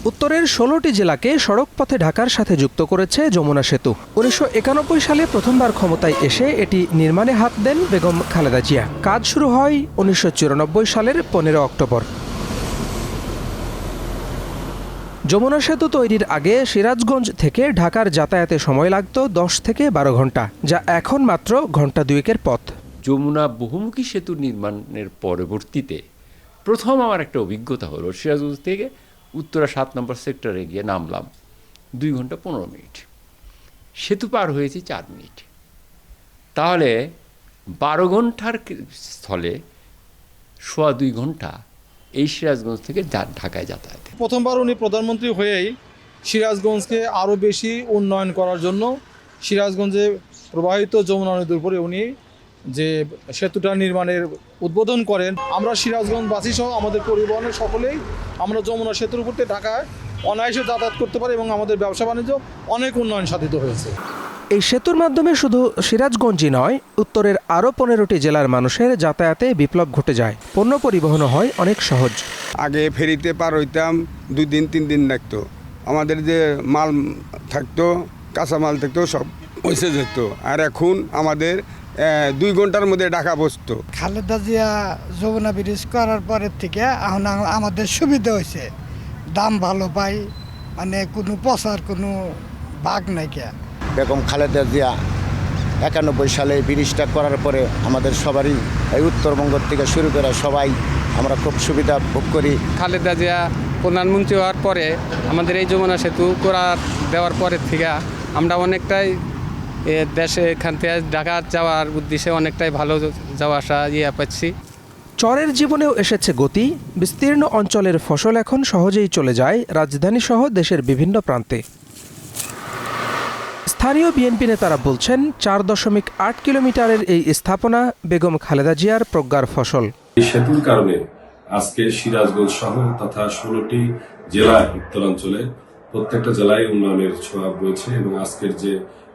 উত্তরের ১৬টি জেলাকে সড়ক পথে ঢাকার সাথে যুক্ত করেছে যমুনা সেতু। ১৯৯১ সালে প্রথমবার ক্ষমতায় এসে এটি নির্মাণে হাত দেন বেগম খালেদা জিয়া। কাজ শুরু হয় ১৯৯৪ সালের ১৫ অক্টোবর। যমুনা সেতু তৈরির আগে সিরাজগঞ্জ থেকে ঢাকার যাতায়াতে সময় লাগত ১০ থেকে ১২ ঘন্টা, যা এখন মাত্র ঘন্টা দুয়েকের পথ। যমুনা বহুমুখী সেতু নির্মাণের পরবর্তীতে প্রথম আমার একটা অভিজ্ঞতা হলো সিরাজগঞ্জ থেকে উত্তরা ৭ নম্বর সেক্টরে গিয়ে নামলাম ২ ঘন্টা ১৫ মিনিট, সেতু পার হয়েছি ৪ মিনিট। তাহলে ১২ ঘন্টার স্থলে সোয়া ২ ঘন্টা এই সিরাজগঞ্জ থেকে ঢাকায় যাতায়াত। প্রথমবার উনি প্রধানমন্ত্রী হয়েই সিরাজগঞ্জকে আরও বেশি উন্নয়ন করার জন্য সিরাজগঞ্জে প্রবাহিত যমুনা নদীর উপরে উনি যে সেতুটা নির্মাণের উদ্বোধন করেন। আমরা সিরাজগঞ্জবাসী সহ আমাদের পরিবহনের সকলেই আমরা যমুনা সেতুর উপর দিয়ে ঢাকায় অনায়াসে যাতায়াত করতে পারি এবং আমাদের ব্যবসা বাণিজ্য অনেক উন্নয়ন সাধিত হয়েছে। এই সেতুর মাধ্যমে শুধু সিরাজগঞ্জই নয়, উত্তরের আরও ১৫টি জেলার মানুষের যাতায়াতে বিপ্লব ঘটে যায়। পণ্য পরিবহনও হয় অনেক সহজ। আগে ফেরিতে পার হইতাম 2 দিন 3 দিন লাগত, আমাদের যে মাল থাকতো কাঁচামাল থাকতো সব পৌঁছে যেত। আর এখন আমাদের 2 ঘন্টার মধ্যে ঢাকা বসতো। খালেদা জিয়া যমুনা ব্রিজ করার পরের থেকে এখন আমাদের সুবিধা হয়েছে, দাম ভালো পাই, মানে কোনো পচার কোনো ভাগ নাই। বেগম খালেদা জিয়া 91 সালে ব্রিজটা করার পরে আমাদের সবারই এই উত্তরবঙ্গ থেকে শুরু করে সবাই আমরা খুব সুবিধা ভোগ করি। খালেদা জিয়া প্রধানমন্ত্রী হওয়ার পরে আমাদের এই যমুনা সেতু করার দেওয়ার পরের থেকে আমরা অনেকটাই দেশে এখান থেকে ঢাকা যাওয়ার উদ্দেশ্যে অনেকটাই ভালো যাওয়া আসা পাচ্ছি। চরের জীবনেও এসেছে গতি। বিস্তীর্ণ অঞ্চলের ফসল এখন সহজেই চলে যায় রাজধানী সহ দেশের বিভিন্ন প্রান্তে। স্থানীয় বিএনপি নেতারা বলছেন ৪.৮ কিলোমিটারের এই স্থাপনা বেগম খালেদা জিয়ার প্রজ্ঞার ফসল। এই সেতুর কারণে আজকে সিরাজগঞ্জ শহর তথা ১৬টি জেলা উত্তরাঞ্চলে প্রত্যেকটা জেলায় উন্নয়নের ছোঁয়া রয়েছে এবং আজকের যে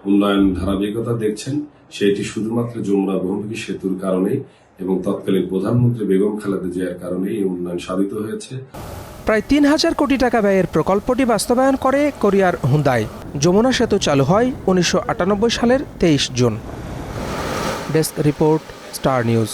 উন্নয়ন ধারাবাহিকতা দেখছেন সেটি শুধুমাত্র যমুনা বহুমুখী সেতুর কারণেই এবং তৎকালীন প্রধানমন্ত্রী বেগম খালেদা জিয়ার কারণেই এই উন্নয়ন সাধিত হয়েছে। প্রায় ৩,০০০ কোটি টাকা ব্যয়ের প্রকল্পটি বাস্তবায়ন করে কোরিয়ার হুন্দাই। যমুনা সেতু চালু হয় ১৯৯৮ সালের ২৩ June. Desk report, star news.